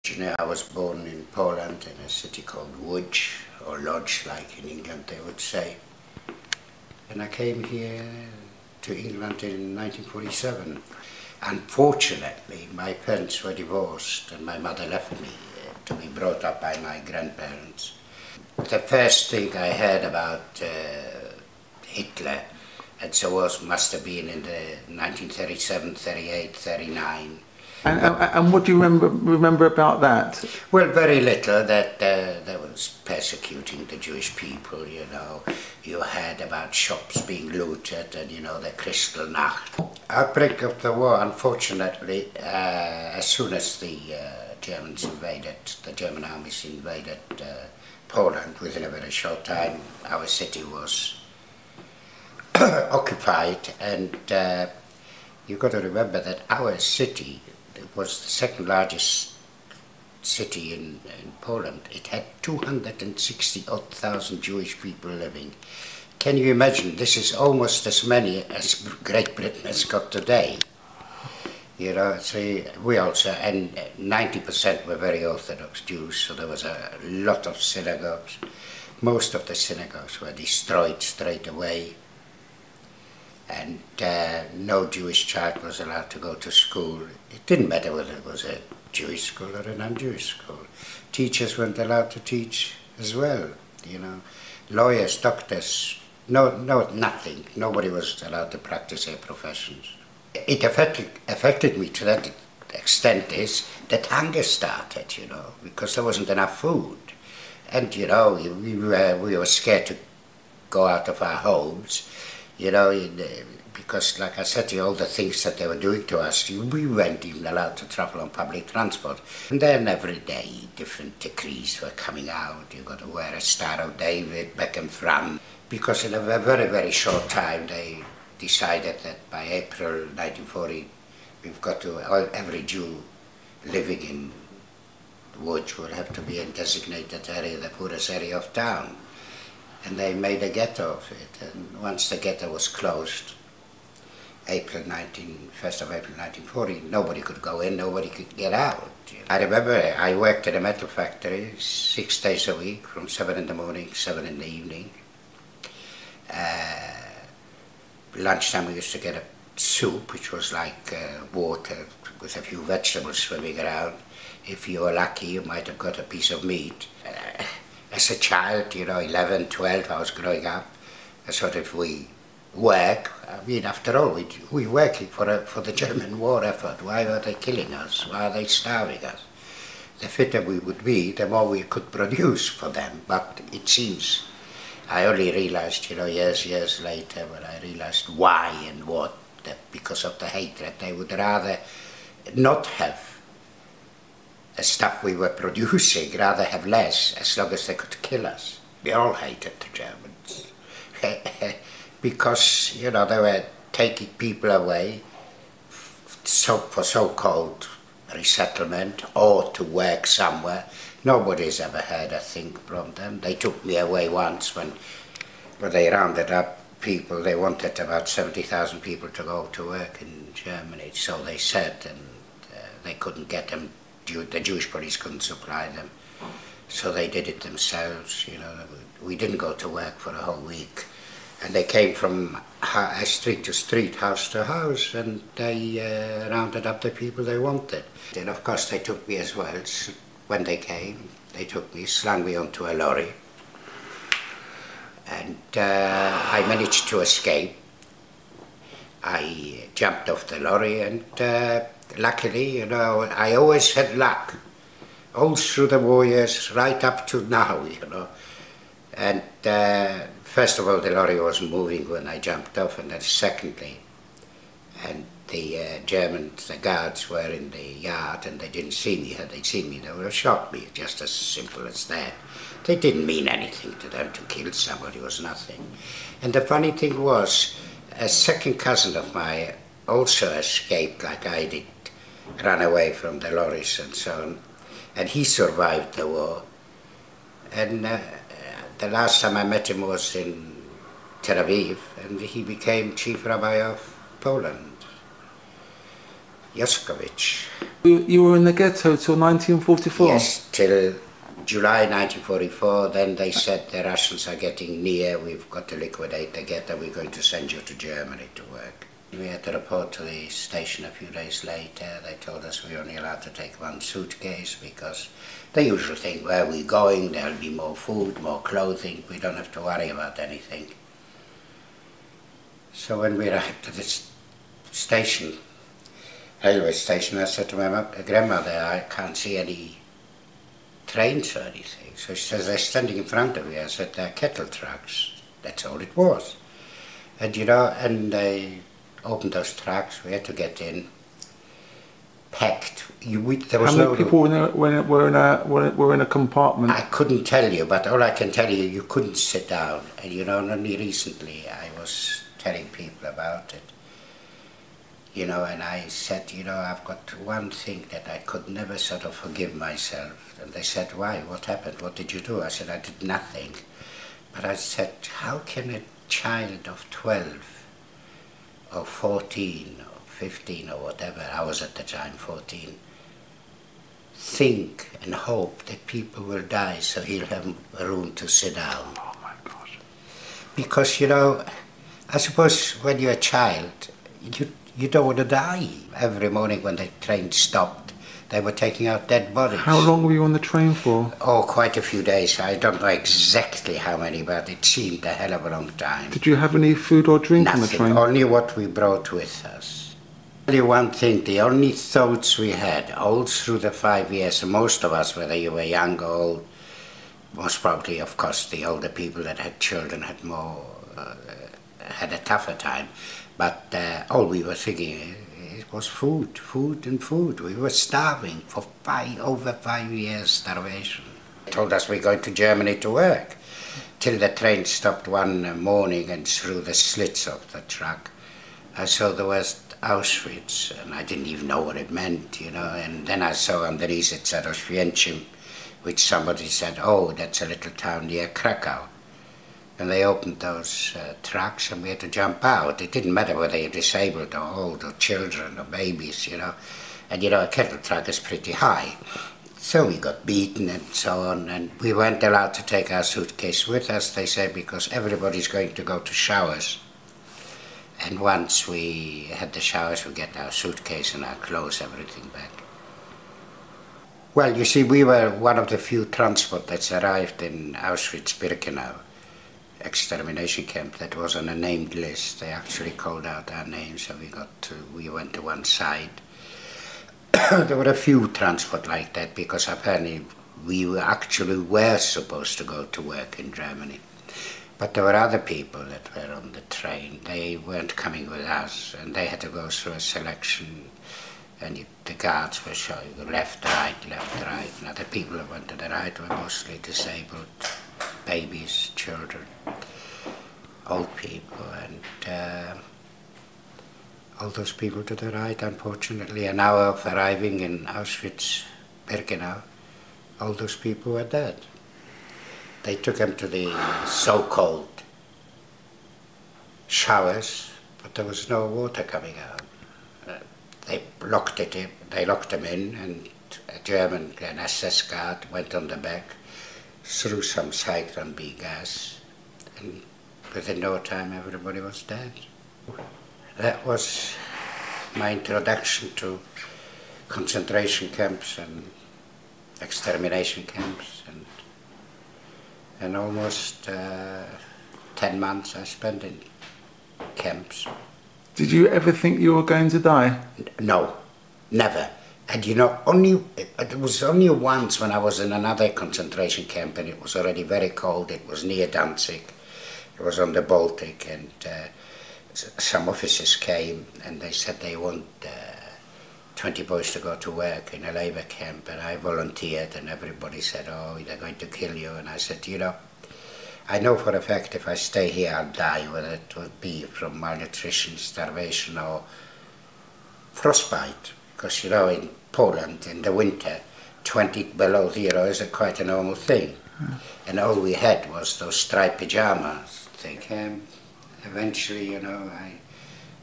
I was born in Poland in a city called Łódź, or Lodz like in England they would say. And I came here to England in 1947. Unfortunately, my parents were divorced and my mother left me to be brought up by my grandparents. The first thing I heard about Hitler, and so must have been in the 1937, 38, 39. And what do you remember about that? Well, very little. That there was persecuting the Jewish people, you know. You heard about shops being looted and, you know, the Crystal Nacht. Outbreak of the war, unfortunately, as soon as the Germans invaded, the German armies invaded Poland, within a very short time, our city was occupied, and you've got to remember that our city was the second largest city in Poland. It had 260,000 Jewish people living. Can you imagine? This is almost as many as Great Britain has got today. You know, so we also, and 90% were very Orthodox Jews, so there was a lot of synagogues. Most of the synagogues were destroyed straight away, and no Jewish child was allowed to go to school. It didn't matter whether it was a Jewish school or a non-Jewish school. Teachers weren't allowed to teach as well, you know. Lawyers, doctors, nothing. Nobody was allowed to practice their professions. It affected me to that extent is that hunger started, you know, because there wasn't enough food. And, you know, we were scared to go out of our homes, you know, because, like I said to you, all the things that they were doing to us, we weren't even allowed to travel on public transport. And then every day different decrees were coming out. You've got to wear a Star of David, Beckham Fran, because in a very, very short time they decided that by April 1940 we've got to, every Jew living in Łódź will have to be in designated area, the poorest area of town. And they made a ghetto of it, and once the ghetto was closed, 1st of April 1940, nobody could go in, nobody could get out. I remember I worked in a metal factory 6 days a week, from 7 in the morning, 7 in the evening. Lunchtime we used to get a soup, which was like water with a few vegetables swimming around. If you were lucky, you might have got a piece of meat. As a child, you know, 11, 12, I was growing up, I thought if we work, I mean, after all, we're working for the German war effort. Why are they killing us? Why are they starving us? The fitter we would be, the more we could produce for them. But it seems, I only realized, you know, years later, when I realized why and what, that because of the hatred, they would rather not have the stuff we were producing, rather have less, as long as they could kill us. We all hated the Germans. Because, you know, they were taking people away for so-called resettlement or to work somewhere. Nobody's ever heard a thing from them. They took me away once when they rounded up people. They wanted about 70,000 people to go to work in Germany, so they said, and they couldn't get them. The Jewish police couldn't supply them, so they did it themselves. You know, we didn't go to work for a whole week, and they came from street to street, house to house, and they rounded up the people they wanted. And of course they took me as well. When they came, they took me, slung me onto a lorry, and I managed to escape. I jumped off the lorry, and luckily, you know, I always had luck, all through the war years, right up to now, you know. And first of all, the lorry wasn't moving when I jumped off, and then secondly, and the Germans, the guards were in the yard, and they didn't see me. Had they seen me, they would have shot me, just as simple as that. They didn't mean anything to them. To kill somebody was nothing. And the funny thing was, a second cousin of mine also escaped like I did, ran away from the lorries and so on, and he survived the war. And the last time I met him was in Tel Aviv, and he became chief rabbi of Poland. Yuskovic. You were in the ghetto till 1944? Yes, till July 1944. Then they said the Russians are getting near, we've got to liquidate the ghetto, we're going to send you to Germany to work. We had to report to the station a few days later. They told us we were only allowed to take one suitcase because they usually think where we're going there'll be more food, more clothing, we don't have to worry about anything. So when we arrived at this station, railway station, I said to my grandmother, I can't see any trains or anything. So she says, they're standing in front of you. I said, they're kettle trucks. That's all it was. And you know, and they opened those trucks, we had to get in, packed. There was How many people were in a compartment? I couldn't tell you, but all I can tell you, you couldn't sit down. And you know, only recently I was telling people about it. You know, and I said, you know, I've got one thing that I could never sort of forgive myself. And they said, why? What happened? What did you do? I said, I did nothing. But I said, how can a child of 12 or 14 or 15 or whatever, I was at the time 14, think and hope that people will die so he'll have a room to sit down? Oh my gosh. Because, you know, I suppose when you're a child, you don't want to die. Every morning when the train stopped, they were taking out dead bodies. How long were you on the train for? Oh, quite a few days. I don't know exactly how many, but it seemed a hell of a long time. Did you have any food or drink on the train? Nothing, only what we brought with us. Only one thing, the only thoughts we had all through the 5 years, and most of us, whether you were young or old, most probably, of course, the older people that had children had more, had a tougher time. But all we were thinking, it was food, food and food. We were starving for over 5 years, starvation. They told us we're going to Germany to work, till the train stopped one morning, and through the slits of the truck, I saw there was Auschwitz, and I didn't even know what it meant, you know. And then I saw underneath it said Auschwitz, which somebody said, oh, that's a little town near Krakow. And they opened those trucks and we had to jump out. It didn't matter whether you're disabled or old or children or babies, you know. And you know, a kettle truck is pretty high. So we got beaten and so on, and we weren't allowed to take our suitcase with us, they said, because everybody's going to go to showers. And once we had the showers, we get our suitcase and our clothes, everything back. Well, you see, we were one of the few transport that's arrived in Auschwitz-Birkenau extermination camp that was on a named list. They actually called out our names, so we went to one side. There were a few transport like that because apparently we were supposed to go to work in Germany. But there were other people that were on the train. They weren't coming with us, and they had to go through a selection, and the guards were showing left, right, left, right. Now the people who went to the right were mostly disabled, babies, children, old people, and all those people to the right, unfortunately, an hour of arriving in Auschwitz-Birkenau, all those people were dead. They took them to the so-called showers, but there was no water coming out. They locked them in, and an SS guard went on the back, threw some Cyclone B gas, and within no time everybody was dead. That was my introduction to concentration camps and extermination camps, and almost 10 months I spent in camps. Did you ever think you were going to die? No, never. And you know, it was only once when I was in another concentration camp, and it was already very cold. It was near Danzig. It was on the Baltic, and some officers came and they said they want 20 boys to go to work in a labor camp, and I volunteered, and everybody said, oh, they're going to kill you. And I said, you know, I know for a fact if I stay here I'll die, whether it would be from malnutrition, starvation or frostbite. Because you know, in Poland in the winter 20 below zero is quite a normal thing. And all we had was those striped pajamas. Eventually, you know,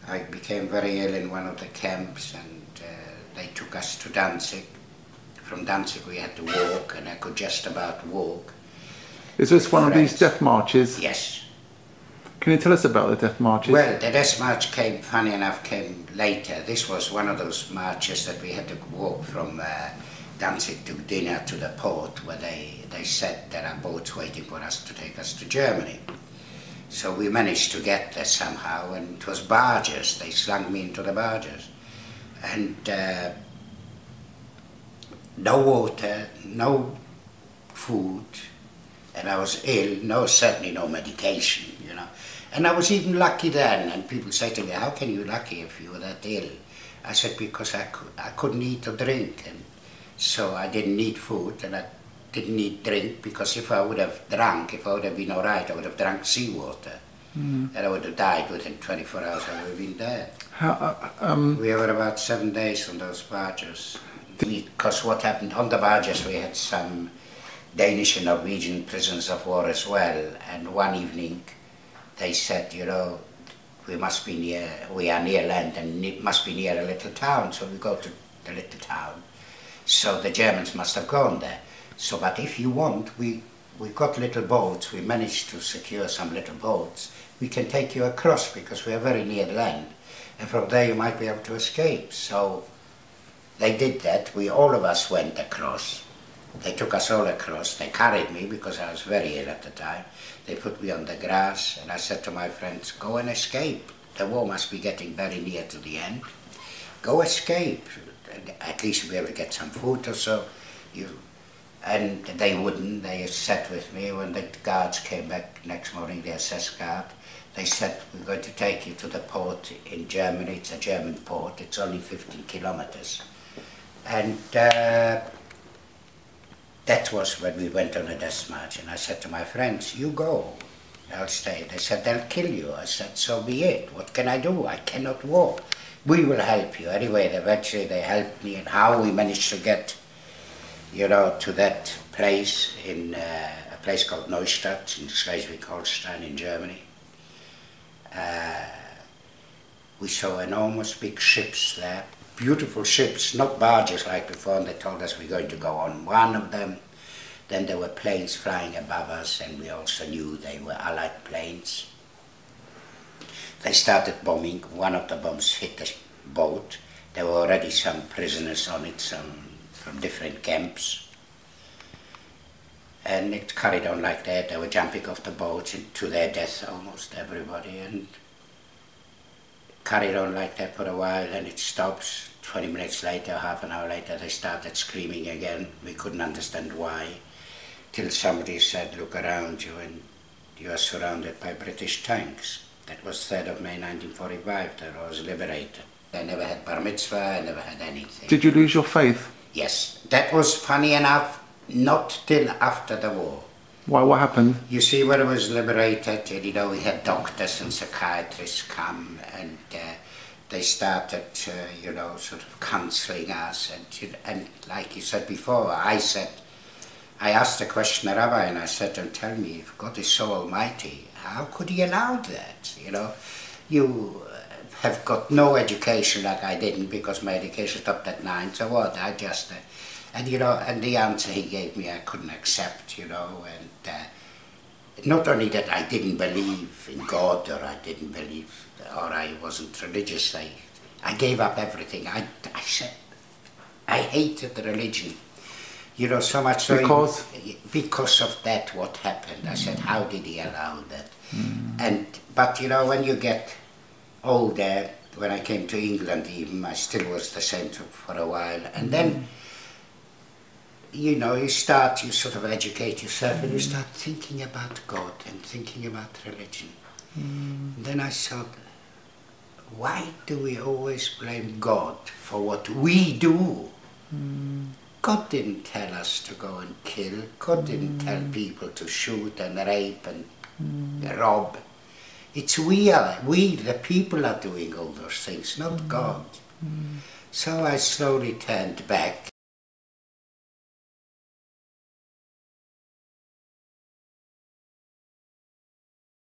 I became very ill in one of the camps, and they took us to Danzig. From Danzig we had to walk, and I could just about walk. Is this one of these death marches? Yes. Can you tell us about the death marches? Well, the death march came, funny enough, came later. This was one of those marches that we had to walk from Danzig to Dinner to the port, where they said there are boats waiting for us to take us to Germany. So we managed to get there somehow, and it was barges. They slung me into the barges. And no water, no food, and I was ill, certainly no medication, you know. And I was even lucky then, and people say to me, how can you be lucky if you were that ill? I said, because I couldn't eat or drink, and so I didn't need food, and I didn't need drink, because if I would have drunk, if I would have been all right, I would have drunk seawater. And I would have died within 24 hours, I would have been dead. We were about 7 days on those barges. Because what happened, on the barges we had some Danish and Norwegian prisoners of war as well, and one evening they said, you know, we are near land and it must be near a little town, so we go to the little town. So the Germans must have gone there. So, but if you want, we got little boats, we managed to secure some little boats. We can take you across because we are very near land, and from there you might be able to escape. So they did that. All of us went across. They took us all across. They carried me because I was very ill at the time. They put me on the grass, and I said to my friends, go and escape. The war must be getting very near to the end. Go escape. At least you'll be able to get some food or so. And they wouldn't. They sat with me. When the guards came back next morning, the SS guard, they said, we're going to take you to the port in Germany. It's a German port. It's only 15 kilometers. And that was when we went on a death march, and I said to my friends, you go, I'll stay. They said, they'll kill you. I said, so be it. What can I do? I cannot walk. We will help you. Anyway, eventually they helped me, and how we managed to get, you know, to that place in a place called Neustadt in Schleswig-Holstein in Germany. We saw enormous big ships there. Beautiful ships, not barges like before, and they told us we're going to go on one of them. Then there were planes flying above us, and we also knew they were Allied planes. They started bombing. One of the bombs hit the boat. There were already some prisoners on it, some from different camps. And it carried on like that. They were jumping off the boats to their death, almost everybody, and carried on like that for a while, and it stops. 20 minutes later, half an hour later, they started screaming again. We couldn't understand why, till somebody said, look around you, and you are surrounded by British tanks. That was 3rd of May 1945, that I was liberated. I never had bar mitzvah, I never had anything. Did you lose your faith? Yes. That was, funny enough, not till after the war. Why, what happened? You see, when I was liberated, you know, we had doctors and psychiatrists come, and they started, you know, sort of counseling us, and like you said before, I asked the question, the rabbi, and I said, and tell me, if God is so almighty, how could he allow that? You know, you have got no education like I didn't, because my education stopped at 9, so what, I just, and you know, and the answer he gave me I couldn't accept, you know, and not only that I didn't believe in God, or I didn't believe, or I wasn't religious, I gave up everything. I said, I hated religion, you know, so much so. Because of that, what happened. I said, how did he allow that? But you know, when you get older, when I came to England even, I still was the same for a while, and then, you know, you sort of educate yourself, and you start thinking about God and thinking about religion. Then I thought, why do we always blame God for what we do? God didn't tell us to go and kill. God didn't tell people to shoot and rape and rob. It's we, the people, are doing all those things, not God. So I slowly turned back,